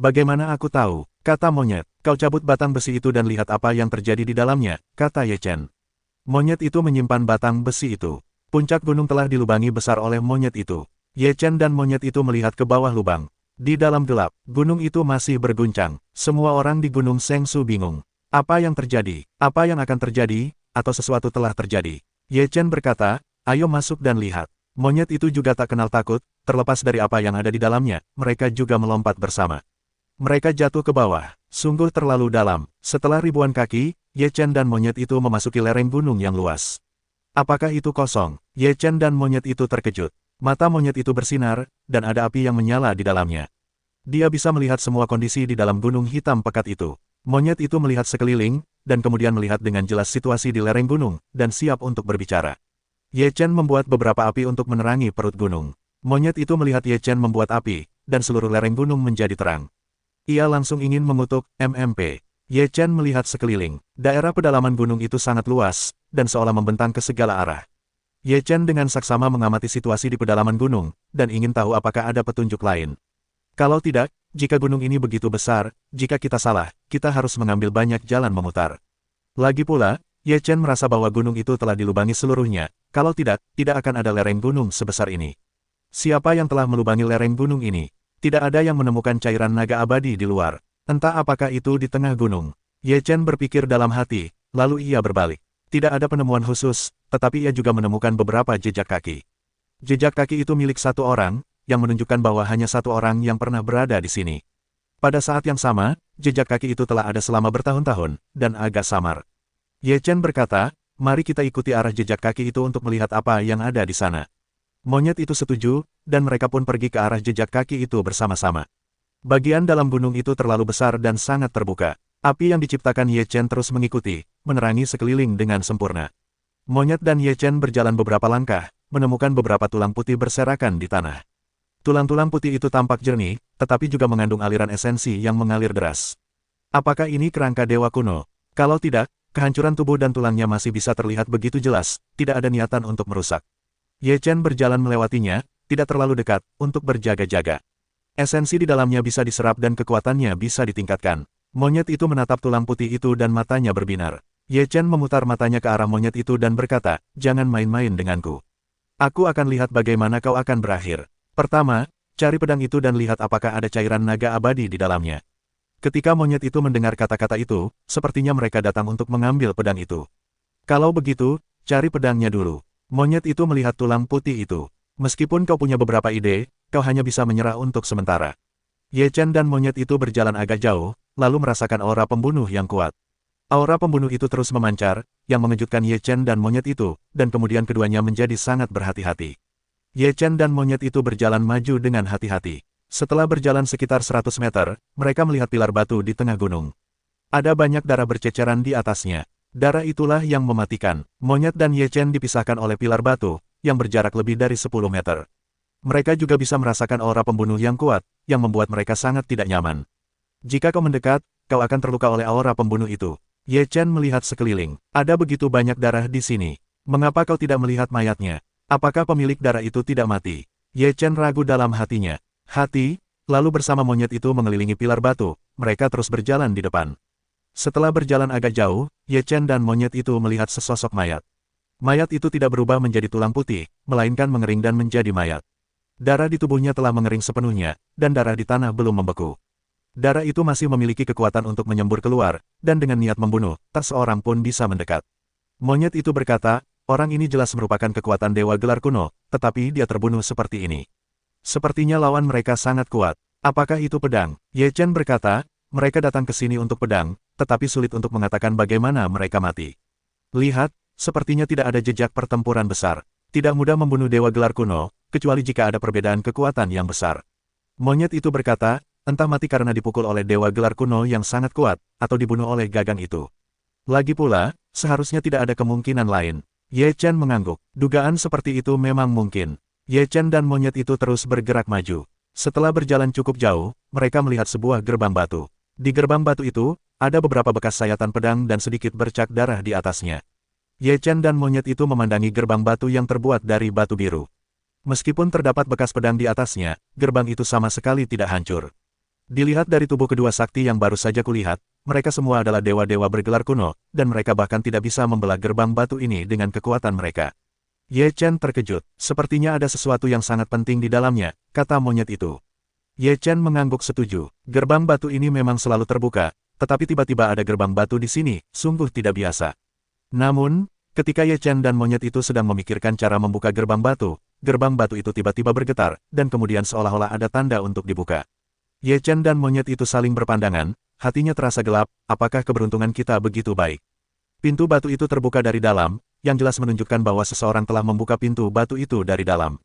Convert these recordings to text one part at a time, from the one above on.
Bagaimana aku tahu? Kata monyet. Kau cabut batang besi itu dan lihat apa yang terjadi di dalamnya, kata Ye Chen. Monyet itu menyimpan batang besi itu. Puncak gunung telah dilubangi besar oleh monyet itu. Ye Chen dan monyet itu melihat ke bawah lubang. Di dalam gelap, gunung itu masih berguncang. Semua orang di Gunung Sengsu bingung. Apa yang terjadi? Apa yang akan terjadi? Atau sesuatu telah terjadi? Ye Chen berkata, ayo masuk dan lihat. Monyet itu juga tak kenal takut, terlepas dari apa yang ada di dalamnya, mereka juga melompat bersama. Mereka jatuh ke bawah, sungguh terlalu dalam. Setelah ribuan kaki, Ye Chen dan monyet itu memasuki lereng gunung yang luas. Apakah itu kosong? Ye Chen dan monyet itu terkejut. Mata monyet itu bersinar, dan ada api yang menyala di dalamnya. Dia bisa melihat semua kondisi di dalam gunung hitam pekat itu. Monyet itu melihat sekeliling, dan kemudian melihat dengan jelas situasi di lereng gunung, dan siap untuk berbicara. Ye Chen membuat beberapa api untuk menerangi perut gunung. Monyet itu melihat Ye Chen membuat api, dan seluruh lereng gunung menjadi terang. Ia langsung ingin mengutuk MMP. Ye Chen melihat sekeliling. Daerah pedalaman gunung itu sangat luas, dan seolah membentang ke segala arah. Ye Chen dengan saksama mengamati situasi di pedalaman gunung, dan ingin tahu apakah ada petunjuk lain. Kalau tidak, jika gunung ini begitu besar, jika kita salah, kita harus mengambil banyak jalan memutar. Lagi pula, Ye Chen merasa bahwa gunung itu telah dilubangi seluruhnya, kalau tidak, tidak akan ada lereng gunung sebesar ini. Siapa yang telah melubangi lereng gunung ini? Tidak ada yang menemukan cairan naga abadi di luar. Entah apakah itu di tengah gunung. Ye Chen berpikir dalam hati, lalu ia berbalik. Tidak ada penemuan khusus, tetapi ia juga menemukan beberapa jejak kaki. Jejak kaki itu milik satu orang, yang menunjukkan bahwa hanya satu orang yang pernah berada di sini. Pada saat yang sama, jejak kaki itu telah ada selama bertahun-tahun, dan agak samar. Ye Chen berkata, mari kita ikuti arah jejak kaki itu untuk melihat apa yang ada di sana. Monyet itu setuju, dan mereka pun pergi ke arah jejak kaki itu bersama-sama. Bagian dalam gunung itu terlalu besar dan sangat terbuka. Api yang diciptakan Ye Chen terus mengikuti, menerangi sekeliling dengan sempurna. Monyet dan Ye Chen berjalan beberapa langkah, menemukan beberapa tulang putih berserakan di tanah. Tulang-tulang putih itu tampak jernih, tetapi juga mengandung aliran esensi yang mengalir deras. Apakah ini kerangka dewa kuno? Kalau tidak, kehancuran tubuh dan tulangnya masih bisa terlihat begitu jelas, tidak ada niatan untuk merusak. Ye Chen berjalan melewatinya, tidak terlalu dekat, untuk berjaga-jaga. Esensi di dalamnya bisa diserap dan kekuatannya bisa ditingkatkan. Monyet itu menatap tulang putih itu dan matanya berbinar. Ye Chen memutar matanya ke arah monyet itu dan berkata, jangan main-main denganku. Aku akan lihat bagaimana kau akan berakhir. Pertama, cari pedang itu dan lihat apakah ada cairan naga abadi di dalamnya. Ketika monyet itu mendengar kata-kata itu, sepertinya mereka datang untuk mengambil pedang itu. Kalau begitu, cari pedangnya dulu. Monyet itu melihat tulang putih itu. Meskipun kau punya beberapa ide, kau hanya bisa menyerah untuk sementara. Ye Chen dan monyet itu berjalan agak jauh, lalu merasakan aura pembunuh yang kuat. Aura pembunuh itu terus memancar, yang mengejutkan Ye Chen dan monyet itu, dan kemudian keduanya menjadi sangat berhati-hati. Ye Chen dan monyet itu berjalan maju dengan hati-hati. Setelah berjalan sekitar 100 meter, mereka melihat pilar batu di tengah gunung. Ada banyak darah berceceran di atasnya. Darah itulah yang mematikan. Monyet dan Ye Chen dipisahkan oleh pilar batu, yang berjarak lebih dari 10 meter. Mereka juga bisa merasakan aura pembunuh yang kuat, yang membuat mereka sangat tidak nyaman. Jika kau mendekat, kau akan terluka oleh aura pembunuh itu. Ye Chen melihat sekeliling. Ada begitu banyak darah di sini. Mengapa kau tidak melihat mayatnya? Apakah pemilik darah itu tidak mati? Ye Chen ragu dalam hatinya. Lalu bersama monyet itu mengelilingi pilar batu, mereka terus berjalan di depan. Setelah berjalan agak jauh, Ye Chen dan monyet itu melihat sesosok mayat. Mayat itu tidak berubah menjadi tulang putih, melainkan mengering dan menjadi mayat. Darah di tubuhnya telah mengering sepenuhnya, dan darah di tanah belum membeku. Darah itu masih memiliki kekuatan untuk menyembur keluar, dan dengan niat membunuh, tak seorang pun bisa mendekat. Monyet itu berkata, orang ini jelas merupakan kekuatan dewa gelar kuno, tetapi dia terbunuh seperti ini. Sepertinya lawan mereka sangat kuat. Apakah itu pedang? Ye Chen berkata, mereka datang ke sini untuk pedang, tetapi sulit untuk mengatakan bagaimana mereka mati. Lihat, sepertinya tidak ada jejak pertempuran besar. Tidak mudah membunuh dewa gelar kuno, kecuali jika ada perbedaan kekuatan yang besar. Monyet itu berkata, entah mati karena dipukul oleh dewa gelar kuno yang sangat kuat, atau dibunuh oleh gagang itu. Lagi pula, seharusnya tidak ada kemungkinan lain. Ye Chen mengangguk. Dugaan seperti itu memang mungkin. Ye Chen dan monyet itu terus bergerak maju. Setelah berjalan cukup jauh, mereka melihat sebuah gerbang batu. Di gerbang batu itu, ada beberapa bekas sayatan pedang dan sedikit bercak darah di atasnya. Ye Chen dan monyet itu memandangi gerbang batu yang terbuat dari batu biru. Meskipun terdapat bekas pedang di atasnya, gerbang itu sama sekali tidak hancur. Dilihat dari tubuh kedua sakti yang baru saja kulihat, mereka semua adalah dewa-dewa bergelar kuno, dan mereka bahkan tidak bisa membelah gerbang batu ini dengan kekuatan mereka. Ye Chen terkejut, sepertinya ada sesuatu yang sangat penting di dalamnya, kata monyet itu. Ye Chen mengangguk setuju, gerbang batu ini memang selalu terbuka, tetapi tiba-tiba ada gerbang batu di sini, sungguh tidak biasa. Namun, ketika Ye Chen dan monyet itu sedang memikirkan cara membuka gerbang batu itu tiba-tiba bergetar, dan kemudian seolah-olah ada tanda untuk dibuka. Ye Chen dan monyet itu saling berpandangan, hatinya terasa gelap, apakah keberuntungan kita begitu baik? Pintu batu itu terbuka dari dalam, yang jelas menunjukkan bahwa seseorang telah membuka pintu batu itu dari dalam.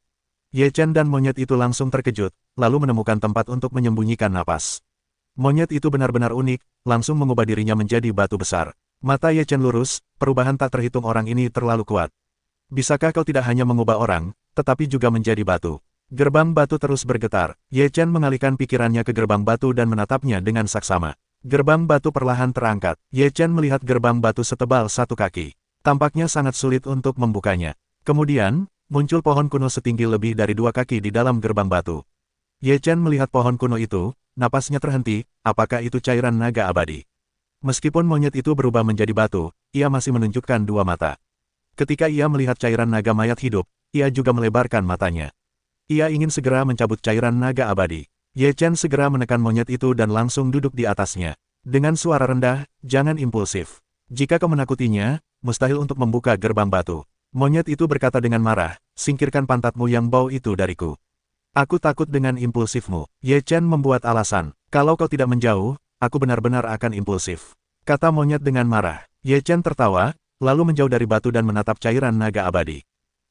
Ye Chen dan monyet itu langsung terkejut, lalu menemukan tempat untuk menyembunyikan napas. Monyet itu benar-benar unik, langsung mengubah dirinya menjadi batu besar. Mata Ye Chen lurus, perubahan tak terhitung orang ini terlalu kuat. Bisakah kau tidak hanya mengubah orang, tetapi juga menjadi batu? Gerbang batu terus bergetar. Ye Chen mengalihkan pikirannya ke gerbang batu dan menatapnya dengan saksama. Gerbang batu perlahan terangkat. Ye Chen melihat gerbang batu setebal 1 kaki. Tampaknya sangat sulit untuk membukanya. Kemudian, muncul pohon kuno setinggi lebih dari 2 kaki di dalam gerbang batu. Ye Chen melihat pohon kuno itu, napasnya terhenti, apakah itu cairan naga abadi? Meskipun monyet itu berubah menjadi batu, ia masih menunjukkan 2 mata. Ketika ia melihat cairan naga mayat hidup, ia juga melebarkan matanya. Ia ingin segera mencabut cairan naga abadi. Ye Chen segera menekan monyet itu dan langsung duduk di atasnya. Dengan suara rendah, jangan impulsif. Jika kau menakutinya, mustahil untuk membuka gerbang batu. Monyet itu berkata dengan marah, singkirkan pantatmu yang bau itu dariku. Aku takut dengan impulsifmu. Ye Chen membuat alasan, kalau kau tidak menjauh, aku benar-benar akan impulsif. Kata monyet dengan marah. Ye Chen tertawa, lalu menjauh dari batu dan menatap cairan naga abadi.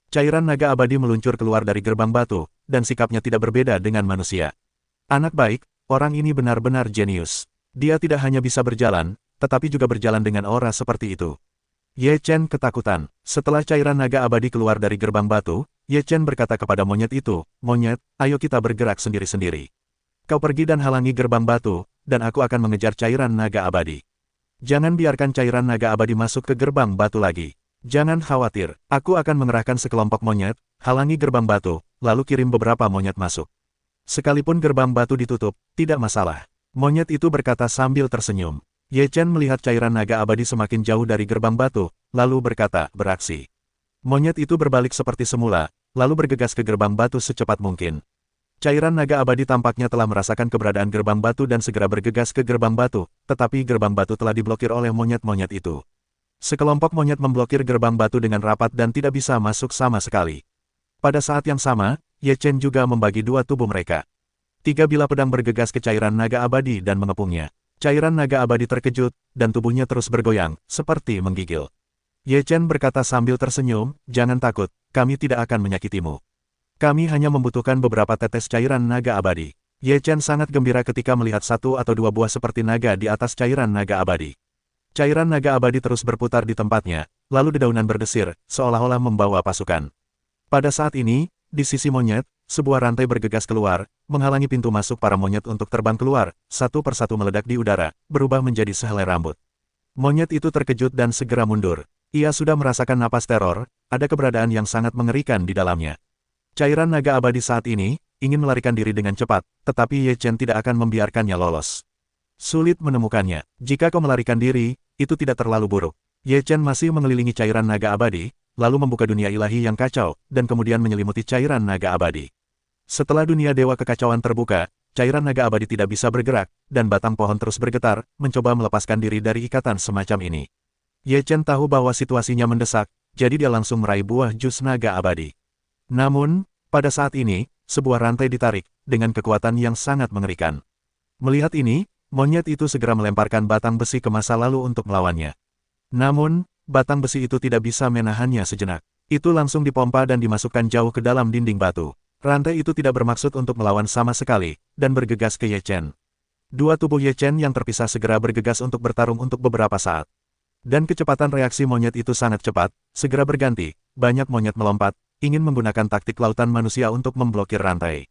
Cairan naga abadi meluncur keluar dari gerbang batu, dan sikapnya tidak berbeda dengan manusia. Anak baik, orang ini benar-benar jenius. Dia tidak hanya bisa berjalan, tetapi juga berjalan dengan aura seperti itu. Ye Chen ketakutan. Setelah cairan naga abadi keluar dari gerbang batu, Ye Chen berkata kepada monyet itu, monyet, ayo kita bergerak sendiri-sendiri. Kau pergi dan halangi gerbang batu, dan aku akan mengejar cairan naga abadi. Jangan biarkan cairan naga abadi masuk ke gerbang batu lagi. Jangan khawatir, aku akan mengerahkan sekelompok monyet, halangi gerbang batu, lalu kirim beberapa monyet masuk. Sekalipun gerbang batu ditutup, tidak masalah. Monyet itu berkata sambil tersenyum. Ye Chen melihat cairan naga abadi semakin jauh dari gerbang batu, lalu berkata, beraksi. Monyet itu berbalik seperti semula, lalu bergegas ke gerbang batu secepat mungkin. Cairan naga abadi tampaknya telah merasakan keberadaan gerbang batu dan segera bergegas ke gerbang batu, tetapi gerbang batu telah diblokir oleh monyet-monyet itu. Sekelompok monyet memblokir gerbang batu dengan rapat dan tidak bisa masuk sama sekali. Pada saat yang sama, Ye Chen juga membagi 2 tubuh mereka. 3 bilah pedang bergegas ke cairan naga abadi dan mengepungnya. Cairan naga abadi terkejut, dan tubuhnya terus bergoyang, seperti menggigil. Ye Chen berkata sambil tersenyum, jangan takut, kami tidak akan menyakitimu. Kami hanya membutuhkan beberapa tetes cairan naga abadi. Ye Chen sangat gembira ketika melihat 1 atau 2 buah seperti naga di atas cairan naga abadi. Cairan naga abadi terus berputar di tempatnya, lalu dedaunan berdesir, seolah-olah membawa pasukan. Pada saat ini, di sisi monyet, sebuah rantai bergegas keluar, menghalangi pintu masuk para monyet untuk terbang keluar, satu persatu meledak di udara, berubah menjadi sehelai rambut. Monyet itu terkejut dan segera mundur. Ia sudah merasakan napas teror, ada keberadaan yang sangat mengerikan di dalamnya. Cairan naga abadi saat ini, ingin melarikan diri dengan cepat, tetapi Ye Chen tidak akan membiarkannya lolos. Sulit menemukannya. Jika kau melarikan diri, itu tidak terlalu buruk. Ye Chen masih mengelilingi cairan naga abadi, lalu membuka dunia ilahi yang kacau, dan kemudian menyelimuti cairan naga abadi. Setelah dunia dewa kekacauan terbuka, cairan naga abadi tidak bisa bergerak, dan batang pohon terus bergetar, mencoba melepaskan diri dari ikatan semacam ini. Ye Chen tahu bahwa situasinya mendesak, jadi dia langsung meraih buah jus naga abadi. Namun, pada saat ini, sebuah rantai ditarik, dengan kekuatan yang sangat mengerikan. Melihat ini, monyet itu segera melemparkan batang besi ke masa lalu untuk melawannya. Namun, batang besi itu tidak bisa menahannya sejenak. Itu langsung dipompa dan dimasukkan jauh ke dalam dinding batu. Rantai itu tidak bermaksud untuk melawan sama sekali, dan bergegas ke Ye Chen. 2 tubuh Ye Chen yang terpisah segera bergegas untuk bertarung untuk beberapa saat. Dan kecepatan reaksi monyet itu sangat cepat, segera berganti, banyak monyet melompat, ingin menggunakan taktik lautan manusia untuk memblokir rantai.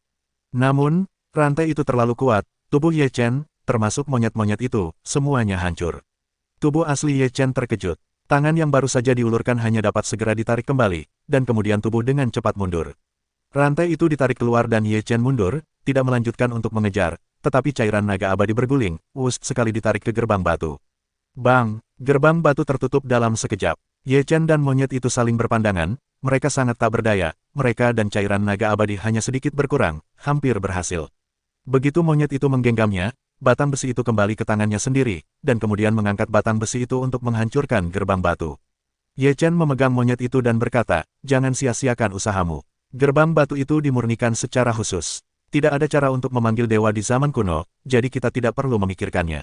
Namun, rantai itu terlalu kuat, tubuh Ye Chen, termasuk monyet-monyet itu, semuanya hancur. Tubuh asli Ye Chen terkejut. Tangan yang baru saja diulurkan hanya dapat segera ditarik kembali, dan kemudian tubuh dengan cepat mundur. Rantai itu ditarik keluar dan Ye Chen mundur, tidak melanjutkan untuk mengejar, tetapi cairan naga abadi berguling, sekali ditarik ke gerbang batu. Bang! Gerbang batu tertutup dalam sekejap. Ye Chen dan monyet itu saling berpandangan, mereka sangat tak berdaya, mereka dan cairan naga abadi hanya sedikit berkurang, hampir berhasil. Begitu monyet itu menggenggamnya, batang besi itu kembali ke tangannya sendiri, dan kemudian mengangkat batang besi itu untuk menghancurkan gerbang batu. Ye Chen memegang monyet itu dan berkata, jangan sia-siakan usahamu. Gerbang batu itu dimurnikan secara khusus. Tidak ada cara untuk memanggil dewa di zaman kuno, jadi kita tidak perlu memikirkannya.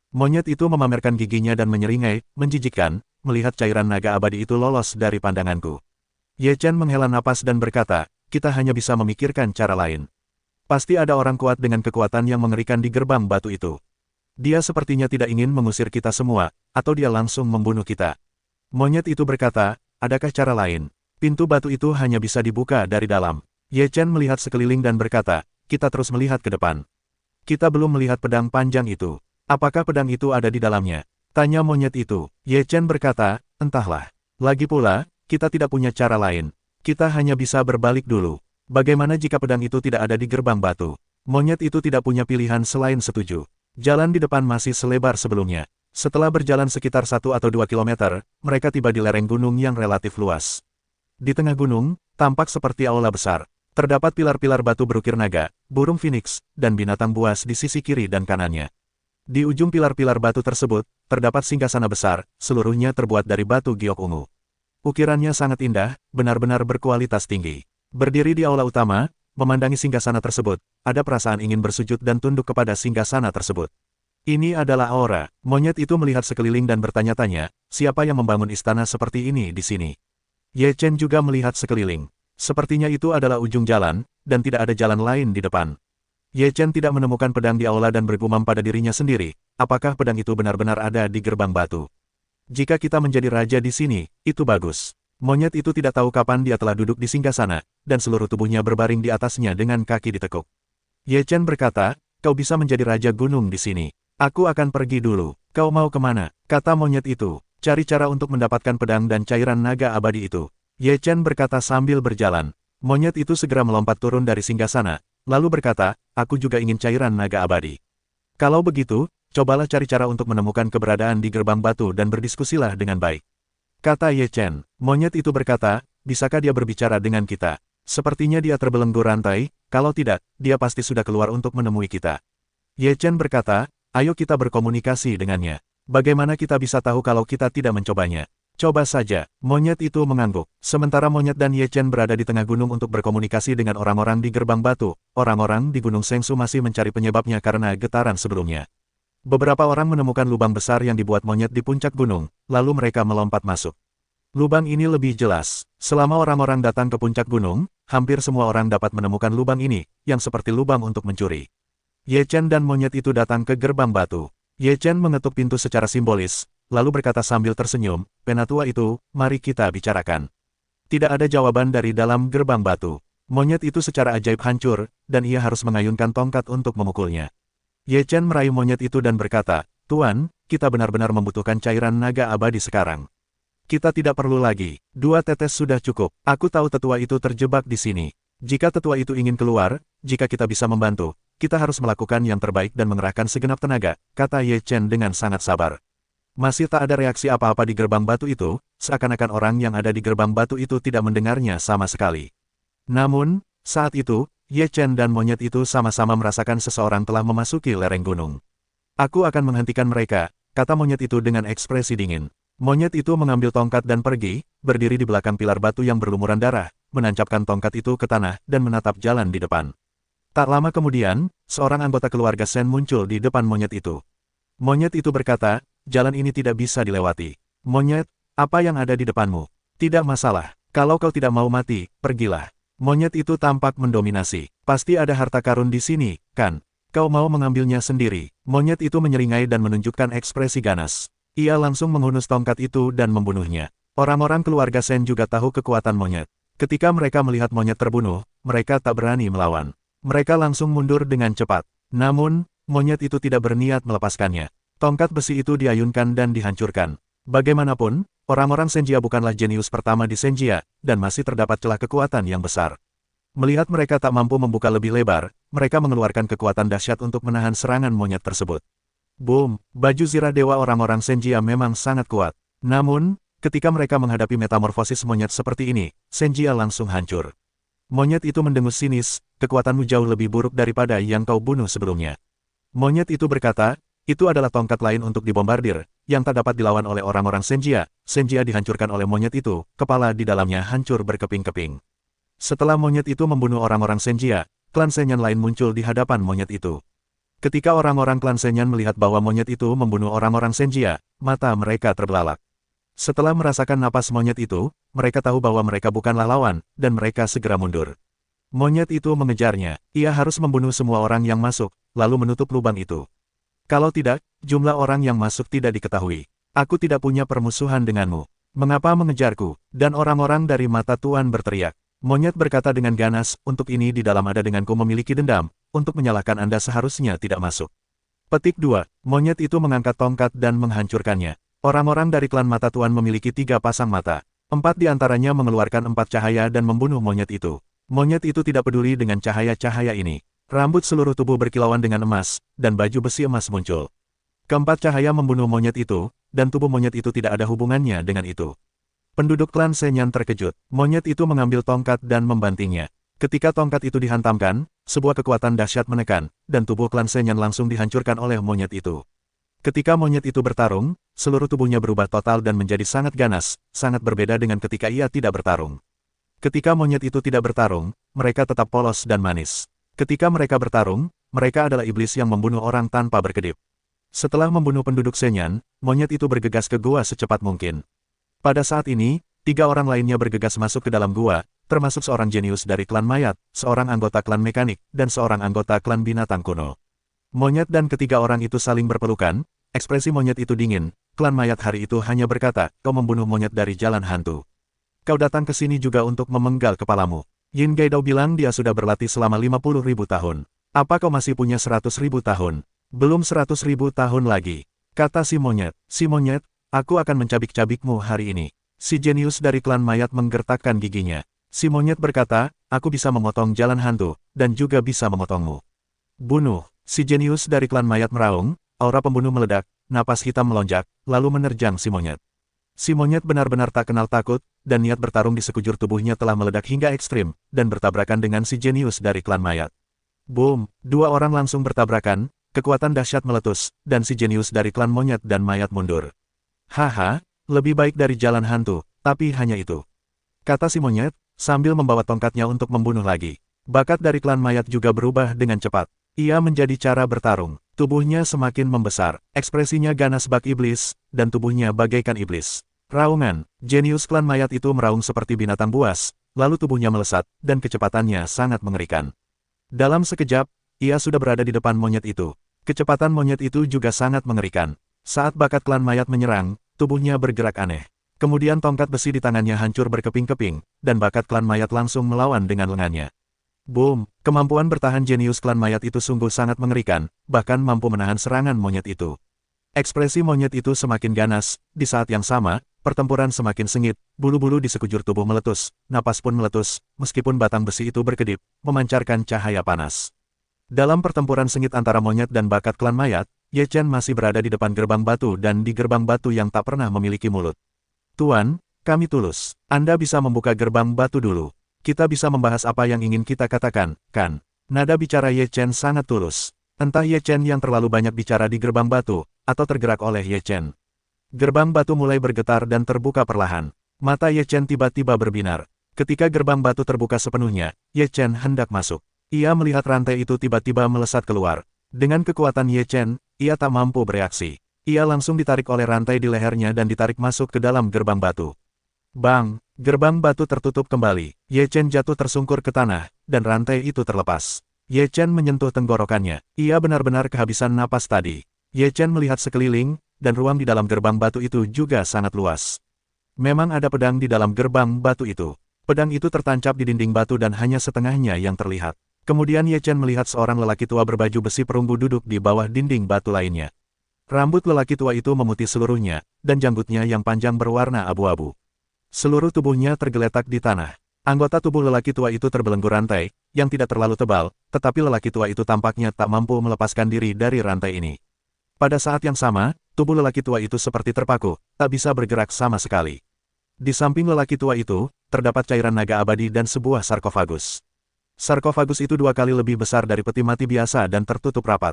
Monyet itu memamerkan giginya dan menyeringai, menjijikkan, melihat cairan naga abadi itu lolos dari pandanganku. Ye Chen menghela napas dan berkata, kita hanya bisa memikirkan cara lain. Pasti ada orang kuat dengan kekuatan yang mengerikan di gerbang batu itu. Dia sepertinya tidak ingin mengusir kita semua, atau dia langsung membunuh kita. Monyet itu berkata, adakah cara lain? Pintu batu itu hanya bisa dibuka dari dalam. Ye Chen melihat sekeliling dan berkata, kita terus melihat ke depan. Kita belum melihat pedang panjang itu. Apakah pedang itu ada di dalamnya? Tanya monyet itu. Ye Chen berkata, entahlah. Lagi pula, kita tidak punya cara lain. Kita hanya bisa berbalik dulu. Bagaimana jika pedang itu tidak ada di gerbang batu? Monyet itu tidak punya pilihan selain setuju. Jalan di depan masih selebar sebelumnya. Setelah berjalan sekitar 1 atau 2 kilometer, mereka tiba di lereng gunung yang relatif luas. Di tengah gunung, tampak seperti aula besar. Terdapat pilar-pilar batu berukir naga, burung phoenix, dan binatang buas di sisi kiri dan kanannya. Di ujung pilar-pilar batu tersebut, terdapat singgasana besar, seluruhnya terbuat dari batu giok ungu. Ukirannya sangat indah, benar-benar berkualitas tinggi. Berdiri di aula utama, memandangi singgasana tersebut, ada perasaan ingin bersujud dan tunduk kepada singgasana tersebut. Ini adalah aura. Monyet itu melihat sekeliling dan bertanya-tanya, siapa yang membangun istana seperti ini di sini? Ye Chen juga melihat sekeliling. Sepertinya itu adalah ujung jalan, dan tidak ada jalan lain di depan. Ye Chen tidak menemukan pedang di aula dan bergumam pada dirinya sendiri, apakah pedang itu benar-benar ada di gerbang batu? Jika kita menjadi raja di sini, itu bagus. Monyet itu tidak tahu kapan dia telah duduk di singgasana, dan seluruh tubuhnya berbaring di atasnya dengan kaki ditekuk. Ye Chen berkata, kau bisa menjadi raja gunung di sini. Aku akan pergi dulu. Kau mau kemana? Kata monyet itu, cari cara untuk mendapatkan pedang dan cairan naga abadi itu. Ye Chen berkata sambil berjalan. Monyet itu segera melompat turun dari singgasana, lalu berkata, aku juga ingin cairan naga abadi. Kalau begitu, cobalah cari cara untuk menemukan keberadaan di gerbang batu dan berdiskusilah dengan baik. Kata Ye Chen. Monyet itu berkata, bisakah dia berbicara dengan kita? Sepertinya dia terbelenggu rantai, kalau tidak, dia pasti sudah keluar untuk menemui kita. Ye Chen berkata, ayo kita berkomunikasi dengannya. Bagaimana kita bisa tahu kalau kita tidak mencobanya? Coba saja. Monyet itu mengangguk. Sementara monyet dan Ye Chen berada di tengah gunung untuk berkomunikasi dengan orang-orang di gerbang batu, orang-orang di Gunung Sengsu masih mencari penyebabnya karena getaran sebelumnya. Beberapa orang menemukan lubang besar yang dibuat monyet di puncak gunung, lalu mereka melompat masuk. Lubang ini lebih jelas. Selama orang-orang datang ke puncak gunung, hampir semua orang dapat menemukan lubang ini, yang seperti lubang untuk mencuri. Ye Chen dan monyet itu datang ke gerbang batu. Ye Chen mengetuk pintu secara simbolis, lalu berkata sambil tersenyum, penatua itu, mari kita bicarakan. Tidak ada jawaban dari dalam gerbang batu. Monyet itu secara ajaib hancur, dan ia harus mengayunkan tongkat untuk memukulnya. Ye Chen meraih monyet itu dan berkata, Tuan, kita benar-benar membutuhkan cairan naga abadi sekarang. Kita tidak perlu lagi. 2 tetes sudah cukup. Aku tahu tetua itu terjebak di sini. Jika tetua itu ingin keluar, jika kita bisa membantu, kita harus melakukan yang terbaik dan mengerahkan segenap tenaga, kata Ye Chen dengan sangat sabar. Masih tak ada reaksi apa-apa di gerbang batu itu, seakan-akan orang yang ada di gerbang batu itu tidak mendengarnya sama sekali. Namun, saat itu, Ye Chen dan monyet itu sama-sama merasakan seseorang telah memasuki lereng gunung. Aku akan menghentikan mereka, kata monyet itu dengan ekspresi dingin. Monyet itu mengambil tongkat dan pergi, berdiri di belakang pilar batu yang berlumuran darah, menancapkan tongkat itu ke tanah dan menatap jalan di depan. Tak lama kemudian, seorang anggota keluarga Shen muncul di depan monyet itu. Monyet itu berkata, jalan ini tidak bisa dilewati. Monyet, apa yang ada di depanmu? Tidak masalah. Kalau kau tidak mau mati, pergilah. Monyet itu tampak mendominasi. Pasti ada harta karun di sini, kan? Kau mau mengambilnya sendiri. Monyet itu menyeringai dan menunjukkan ekspresi ganas. Ia langsung menghunus tongkat itu dan membunuhnya. Orang-orang keluarga Shen juga tahu kekuatan monyet. Ketika mereka melihat monyet terbunuh, mereka tak berani melawan. Mereka langsung mundur dengan cepat. Namun, monyet itu tidak berniat melepaskannya. Tongkat besi itu diayunkan dan dihancurkan. Bagaimanapun, orang-orang Senjia bukanlah jenius pertama di Senjia, dan masih terdapat celah kekuatan yang besar. Melihat mereka tak mampu membuka lebih lebar, mereka mengeluarkan kekuatan dahsyat untuk menahan serangan monyet tersebut. Boom! Baju zirah dewa orang-orang Senjia memang sangat kuat. Namun, ketika mereka menghadapi metamorfosis monyet seperti ini, Senjia langsung hancur. Monyet itu mendengus sinis, kekuatanmu jauh lebih buruk daripada yang kau bunuh sebelumnya. Monyet itu berkata, itu adalah tongkat lain untuk dibombardir, yang tak dapat dilawan oleh orang-orang Senjia. Senjia dihancurkan oleh monyet itu, kepala di dalamnya hancur berkeping-keping. Setelah monyet itu membunuh orang-orang Senjia, klan Senyan lain muncul di hadapan monyet itu. Ketika orang-orang klan Senyan melihat bahwa monyet itu membunuh orang-orang Senjia, mata mereka terbelalak. Setelah merasakan napas monyet itu, mereka tahu bahwa mereka bukanlah lawan, dan mereka segera mundur. Monyet itu mengejarnya, ia harus membunuh semua orang yang masuk, lalu menutup lubang itu. Kalau tidak, jumlah orang yang masuk tidak diketahui. Aku tidak punya permusuhan denganmu. Mengapa mengejarku? Dan orang-orang dari mata Tuan berteriak. Monyet berkata dengan ganas, untuk ini di dalam ada denganku memiliki dendam, untuk menyalahkan Anda seharusnya tidak masuk. Petik 2. Monyet itu mengangkat tongkat dan menghancurkannya. Orang-orang dari klan mata Tuan memiliki 3 pasang mata. 4 di antaranya mengeluarkan 4 cahaya dan membunuh monyet itu. Monyet itu tidak peduli dengan cahaya-cahaya ini. Rambut seluruh tubuh berkilauan dengan emas, dan baju besi emas muncul. Keempat cahaya membunuh monyet itu, dan tubuh monyet itu tidak ada hubungannya dengan itu. Penduduk klan Senyan terkejut. Monyet itu mengambil tongkat dan membantingnya. Ketika tongkat itu dihantamkan, sebuah kekuatan dahsyat menekan, dan tubuh klan Senyan langsung dihancurkan oleh monyet itu. Ketika monyet itu bertarung, seluruh tubuhnya berubah total dan menjadi sangat ganas, sangat berbeda dengan ketika ia tidak bertarung. Ketika monyet itu tidak bertarung, mereka tetap polos dan manis. Ketika mereka bertarung, mereka adalah iblis yang membunuh orang tanpa berkedip. Setelah membunuh penduduk Senyan, monyet itu bergegas ke gua secepat mungkin. Pada saat ini, 3 orang lainnya bergegas masuk ke dalam gua, termasuk seorang jenius dari klan mayat, seorang anggota klan mekanik, dan seorang anggota klan binatang kuno. Monyet dan ketiga orang itu saling berpelukan, ekspresi monyet itu dingin, klan mayat hari itu hanya berkata, kau membunuh monyet dari jalan hantu. Kau datang ke sini juga untuk memenggal kepalamu. Yin Gaidao bilang dia sudah berlatih selama 50.000 tahun. Apa kau masih punya 100.000 tahun? Belum 100.000 tahun lagi. Kata si monyet, aku akan mencabik-cabikmu hari ini. Si jenius dari klan mayat menggertakkan giginya. Si monyet berkata, aku bisa memotong jalan hantu, dan juga bisa memotongmu. Bunuh. Si jenius dari klan mayat meraung, aura pembunuh meledak, napas hitam melonjak, lalu menerjang si monyet. Si monyet benar-benar tak kenal takut, dan niat bertarung di sekujur tubuhnya telah meledak hingga ekstrim, dan bertabrakan dengan si jenius dari klan mayat. Boom! 2 orang langsung bertabrakan, kekuatan dahsyat meletus, dan si jenius dari klan monyet dan mayat mundur. Haha, lebih baik dari jalan hantu, tapi hanya itu. Kata si monyet, sambil membawa tongkatnya untuk membunuh lagi. Bakat dari klan mayat juga berubah dengan cepat. Ia menjadi cara bertarung. Tubuhnya semakin membesar, ekspresinya ganas bak iblis, dan tubuhnya bagaikan iblis. Raungan, jenius klan mayat itu meraung seperti binatang buas, lalu tubuhnya melesat, dan kecepatannya sangat mengerikan. Dalam sekejap, ia sudah berada di depan monyet itu. Kecepatan monyet itu juga sangat mengerikan. Saat bakat klan mayat menyerang, tubuhnya bergerak aneh. Kemudian tongkat besi di tangannya hancur berkeping-keping, dan bakat klan mayat langsung melawan dengan lengannya. Boom! Kemampuan bertahan jenius klan mayat itu sungguh sangat mengerikan, bahkan mampu menahan serangan monyet itu. Ekspresi monyet itu semakin ganas, di saat yang sama, pertempuran semakin sengit, bulu-bulu di sekujur tubuh meletus, napas pun meletus, meskipun batang besi itu berkedip, memancarkan cahaya panas. Dalam pertempuran sengit antara monyet dan bakat klan mayat, Ye Chen masih berada di depan gerbang batu dan di gerbang batu yang tak pernah memiliki mulut. Tuan, kami tulus. Anda bisa membuka gerbang batu dulu. Kita bisa membahas apa yang ingin kita katakan, kan? Nada bicara Ye Chen sangat tulus. Entah Ye Chen yang terlalu banyak bicara di gerbang batu, atau tergerak oleh Ye Chen. Gerbang batu mulai bergetar dan terbuka perlahan. Mata Ye Chen tiba-tiba berbinar. Ketika gerbang batu terbuka sepenuhnya, Ye Chen hendak masuk. Ia melihat rantai itu tiba-tiba melesat keluar. Dengan kekuatan Ye Chen, ia tak mampu bereaksi. Ia langsung ditarik oleh rantai di lehernya dan ditarik masuk ke dalam gerbang batu. Bang! Gerbang batu tertutup kembali. Ye Chen jatuh tersungkur ke tanah, dan rantai itu terlepas. Ye Chen menyentuh tenggorokannya. Ia benar-benar kehabisan napas tadi. Ye Chen melihat sekeliling, dan ruang di dalam gerbang batu itu juga sangat luas. Memang ada pedang di dalam gerbang batu itu. Pedang itu tertancap di dinding batu dan hanya setengahnya yang terlihat. Kemudian Ye Chen melihat seorang lelaki tua berbaju besi perunggu duduk di bawah dinding batu lainnya. Rambut lelaki tua itu memutih seluruhnya, dan janggutnya yang panjang berwarna abu-abu. Seluruh tubuhnya tergeletak di tanah. Anggota tubuh lelaki tua itu terbelenggu rantai, yang tidak terlalu tebal, tetapi lelaki tua itu tampaknya tak mampu melepaskan diri dari rantai ini. Pada saat yang sama, tubuh lelaki tua itu seperti terpaku, tak bisa bergerak sama sekali. Di samping lelaki tua itu, terdapat cairan naga abadi dan sebuah sarkofagus. Sarkofagus itu 2 kali lebih besar dari peti mati biasa dan tertutup rapat.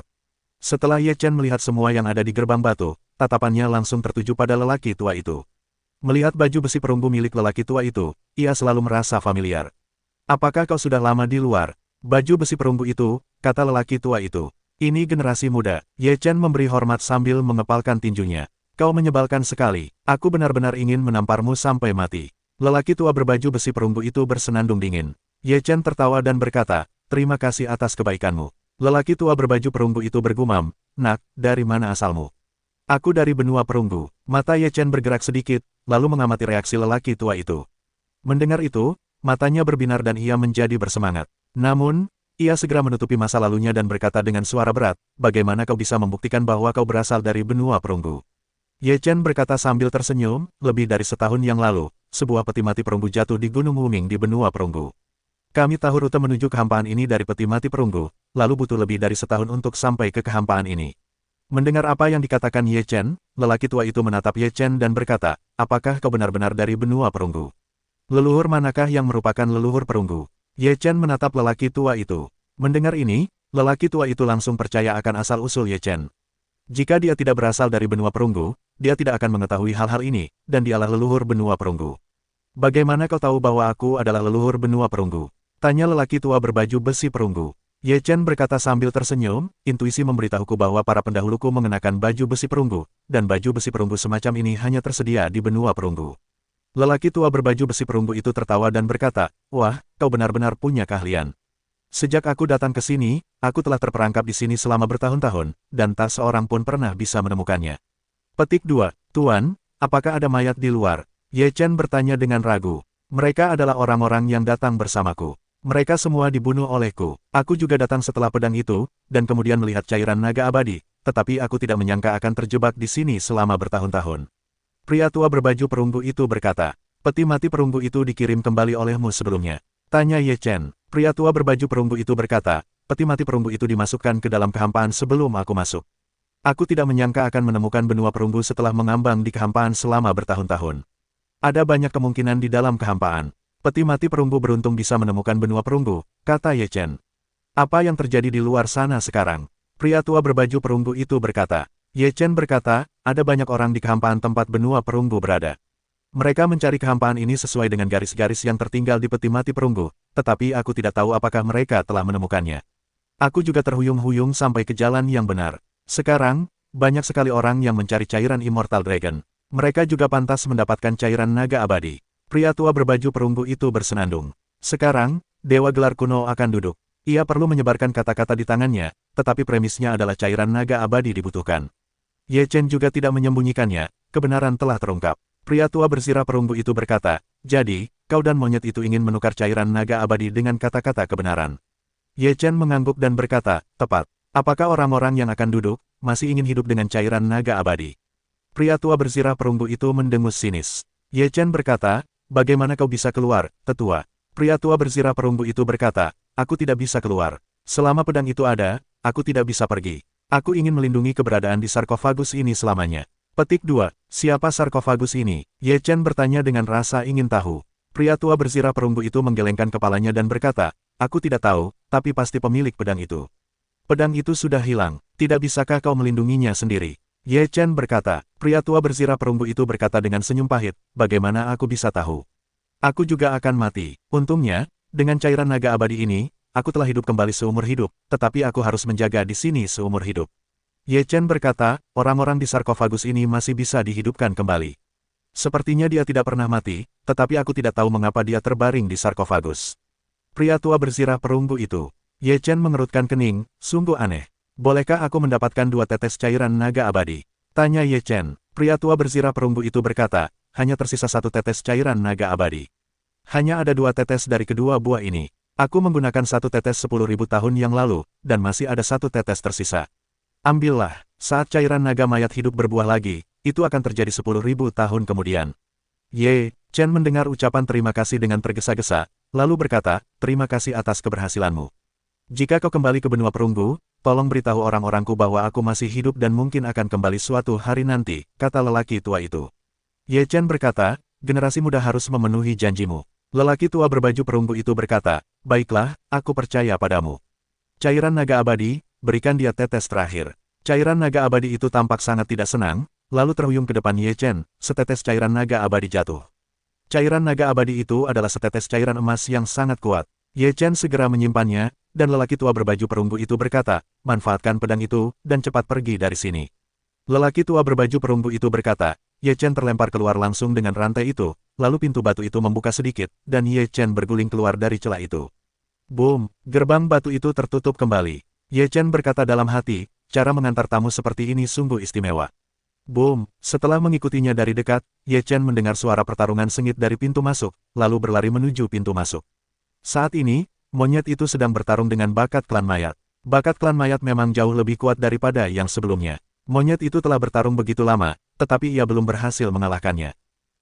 Setelah Ye Chen melihat semua yang ada di gerbang batu, tatapannya langsung tertuju pada lelaki tua itu. Melihat baju besi perunggu milik lelaki tua itu, ia selalu merasa familiar. "Apakah kau sudah lama di luar?" "Baju besi perunggu itu," kata lelaki tua itu. "Ini generasi muda." Ye Chen memberi hormat sambil mengepalkan tinjunya. "Kau menyebalkan sekali. Aku benar-benar ingin menamparmu sampai mati." Lelaki tua berbaju besi perunggu itu bersenandung dingin. Ye Chen tertawa dan berkata, "Terima kasih atas kebaikanmu." Lelaki tua berbaju perunggu itu bergumam, "Nak, dari mana asalmu?" "Aku dari benua perunggu." Mata Ye Chen bergerak sedikit, lalu mengamati reaksi lelaki tua itu. Mendengar itu, matanya berbinar dan ia menjadi bersemangat. Namun, ia segera menutupi masa lalunya dan berkata dengan suara berat, "Bagaimana kau bisa membuktikan bahwa kau berasal dari benua perunggu?" Ye Chen berkata sambil tersenyum, "Lebih dari setahun yang lalu, sebuah peti mati perunggu jatuh di Gunung Wuming di benua perunggu. Kami tahu rute menuju kehampaan ini dari peti mati perunggu, lalu butuh lebih dari setahun untuk sampai ke kehampaan ini." Mendengar apa yang dikatakan Ye Chen, lelaki tua itu menatap Ye Chen dan berkata, "Apakah kau benar-benar dari benua perunggu? Leluhur manakah yang merupakan leluhur perunggu?" Ye Chen menatap lelaki tua itu. Mendengar ini, lelaki tua itu langsung percaya akan asal-usul Ye Chen. Jika dia tidak berasal dari benua perunggu, dia tidak akan mengetahui hal-hal ini, dan dialah leluhur benua perunggu. "Bagaimana kau tahu bahwa aku adalah leluhur benua perunggu?" tanya lelaki tua berbaju besi perunggu. Ye Chen berkata sambil tersenyum, "Intuisi memberitahuku bahwa para pendahuluku mengenakan baju besi perunggu, dan baju besi perunggu semacam ini hanya tersedia di benua perunggu." Lelaki tua berbaju besi perunggu itu tertawa dan berkata, "Wah, kau benar-benar punya keahlian. Sejak aku datang ke sini, aku telah terperangkap di sini selama bertahun-tahun, dan tak seorang pun pernah bisa menemukannya." Petik 2. "Tuan, apakah ada mayat di luar?" Ye Chen bertanya dengan ragu. "Mereka adalah orang-orang yang datang bersamaku. Mereka semua dibunuh olehku. Aku juga datang setelah pedang itu, dan kemudian melihat cairan naga abadi, tetapi aku tidak menyangka akan terjebak di sini selama bertahun-tahun." Pria tua berbaju perunggu itu berkata, "Peti mati perunggu itu dikirim kembali olehmu sebelumnya?" tanya Ye Chen. Pria tua berbaju perunggu itu berkata, "Peti mati perunggu itu dimasukkan ke dalam kehampaan sebelum aku masuk. Aku tidak menyangka akan menemukan benua perunggu setelah mengambang di kehampaan selama bertahun-tahun. Ada banyak kemungkinan di dalam kehampaan. Peti mati perunggu beruntung bisa menemukan benua perunggu," kata Ye Chen. "Apa yang terjadi di luar sana sekarang?" Pria tua berbaju perunggu itu berkata. Ye Chen berkata, "Ada banyak orang di kehampaan tempat benua perunggu berada. Mereka mencari kehampaan ini sesuai dengan garis-garis yang tertinggal di peti mati perunggu, tetapi aku tidak tahu apakah mereka telah menemukannya. Aku juga terhuyung-huyung sampai ke jalan yang benar. Sekarang, banyak sekali orang yang mencari cairan Immortal Dragon. Mereka juga pantas mendapatkan cairan naga abadi." Pria tua berbaju perunggu itu bersenandung. Sekarang, Dewa Gelar Kuno akan duduk. Ia perlu menyebarkan kata-kata di tangannya, tetapi premisnya adalah cairan naga abadi dibutuhkan. Ye Chen juga tidak menyembunyikannya, kebenaran telah terungkap. Pria tua bersirah perunggu itu berkata, "Jadi, kau dan monyet itu ingin menukar cairan naga abadi dengan kata-kata kebenaran?" Ye Chen mengangguk dan berkata, "Tepat. Apakah orang-orang yang akan duduk, masih ingin hidup dengan cairan naga abadi?" Pria tua bersirah perunggu itu mendengus sinis. Ye Chen berkata, "Bagaimana kau bisa keluar, tetua?" Pria tua bersirah perunggu itu berkata, "Aku tidak bisa keluar. Selama pedang itu ada, aku tidak bisa pergi. Aku ingin melindungi keberadaan di sarkofagus ini selamanya." Petik 2. Siapa sarkofagus ini? Ye Chen bertanya dengan rasa ingin tahu. Pria tua bersirah perunggu itu menggelengkan kepalanya dan berkata, "Aku tidak tahu, tapi pasti pemilik pedang itu. Pedang itu sudah hilang. Tidak bisakah kau melindunginya sendiri?" Ye Chen berkata. Pria tua bersirah perunggu itu berkata dengan senyum pahit, "Bagaimana aku bisa tahu? Aku juga akan mati. Untungnya, dengan cairan naga abadi ini, aku telah hidup kembali seumur hidup, tetapi aku harus menjaga di sini seumur hidup." Ye Chen berkata, "Orang-orang di sarkofagus ini masih bisa dihidupkan kembali. Sepertinya dia tidak pernah mati, tetapi aku tidak tahu mengapa dia terbaring di sarkofagus." Pria tua bersirah perunggu itu. Ye Chen mengerutkan kening, sungguh aneh. "Bolehkah aku mendapatkan 2 tetes cairan naga abadi?" tanya Ye Chen. Pria tua bersirah perunggu itu berkata, "Hanya tersisa 1 tetes cairan naga abadi. Hanya ada 2 tetes dari kedua buah ini. Aku menggunakan 1 tetes 10.000 tahun yang lalu, dan masih ada 1 tetes tersisa. Ambillah, saat cairan naga mayat hidup berbuah lagi, itu akan terjadi 10.000 tahun kemudian." Ye Chen mendengar ucapan terima kasih dengan tergesa-gesa, lalu berkata, terima kasih atas keberhasilanmu. Jika kau kembali ke benua perunggu, tolong beritahu orang-orangku bahwa aku masih hidup dan mungkin akan kembali suatu hari nanti, kata lelaki tua itu. Ye Chen berkata, generasi muda harus memenuhi janjimu. Lelaki tua berbaju perunggu itu berkata, baiklah, aku percaya padamu. Cairan naga abadi, berikan dia tetes terakhir. Cairan naga abadi itu tampak sangat tidak senang, lalu terhuyung ke depan Ye Chen, setetes cairan naga abadi jatuh. Cairan naga abadi itu adalah setetes cairan emas yang sangat kuat. Ye Chen segera menyimpannya, dan lelaki tua berbaju perunggu itu berkata, manfaatkan pedang itu, dan cepat pergi dari sini. Lelaki tua berbaju perunggu itu berkata, Ye Chen terlempar keluar langsung dengan rantai itu, lalu pintu batu itu membuka sedikit, dan Ye Chen berguling keluar dari celah itu. Boom! Gerbang batu itu tertutup kembali. Ye Chen berkata dalam hati, cara mengantar tamu seperti ini sungguh istimewa. Boom! Setelah mengikutinya dari dekat, Ye Chen mendengar suara pertarungan sengit dari pintu masuk, lalu berlari menuju pintu masuk. Saat ini, monyet itu sedang bertarung dengan bakat klan mayat. Bakat klan mayat memang jauh lebih kuat daripada yang sebelumnya. Monyet itu telah bertarung begitu lama, tetapi ia belum berhasil mengalahkannya.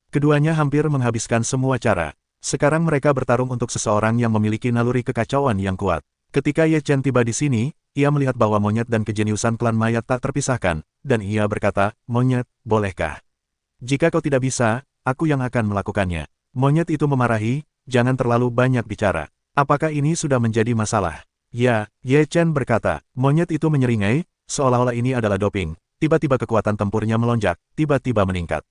Keduanya hampir menghabiskan semua cara. Sekarang mereka bertarung untuk seseorang yang memiliki naluri kekacauan yang kuat. Ketika Ye Chen tiba di sini, ia melihat bahwa monyet dan kejeniusan klan mayat tak terpisahkan, dan ia berkata, monyet, bolehkah? Jika kau tidak bisa, aku yang akan melakukannya. Monyet itu memarahi, jangan terlalu banyak bicara. Apakah ini sudah menjadi masalah? Ya, Ye Chen berkata. Monyet itu menyeringai, seolah-olah ini adalah doping. Tiba-tiba kekuatan tempurnya melonjak, tiba-tiba meningkat.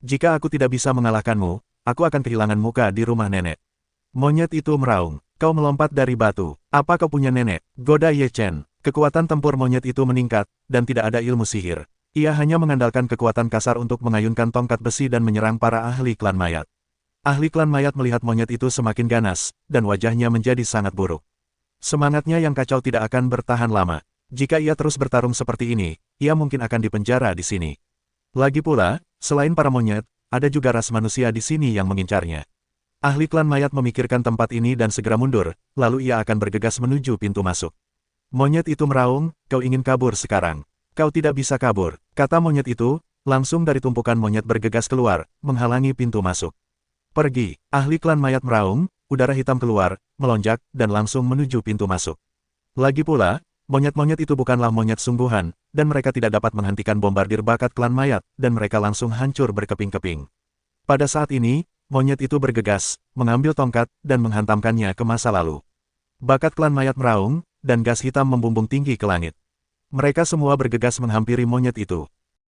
Jika aku tidak bisa mengalahkanmu, aku akan kehilangan muka di rumah nenek. Monyet itu meraung. Kau melompat dari batu. Apa kau punya nenek? Goda Ye Chen. Kekuatan tempur monyet itu meningkat, dan tidak ada ilmu sihir. Ia hanya mengandalkan kekuatan kasar untuk mengayunkan tongkat besi dan menyerang para ahli klan mayat. Ahli klan mayat melihat monyet itu semakin ganas, dan wajahnya menjadi sangat buruk. Semangatnya yang kacau tidak akan bertahan lama. Jika ia terus bertarung seperti ini, ia mungkin akan dipenjara di sini. Lagi pula, selain para monyet, ada juga ras manusia di sini yang mengincarnya. Ahli klan mayat memikirkan tempat ini dan segera mundur, lalu ia akan bergegas menuju pintu masuk. Monyet itu meraung, kau ingin kabur sekarang. Kau tidak bisa kabur, kata monyet itu, langsung dari tumpukan monyet bergegas keluar, menghalangi pintu masuk. Pergi, ahli klan mayat meraung, udara hitam keluar, melonjak, dan langsung menuju pintu masuk. Lagi pula, monyet-monyet itu bukanlah monyet sungguhan, dan mereka tidak dapat menghentikan bombardir bakat klan mayat, dan mereka langsung hancur berkeping-keping. Pada saat ini, monyet itu bergegas, mengambil tongkat, dan menghantamkannya ke masa lalu. Bakat klan mayat meraung, dan gas hitam membumbung tinggi ke langit. Mereka semua bergegas menghampiri monyet itu.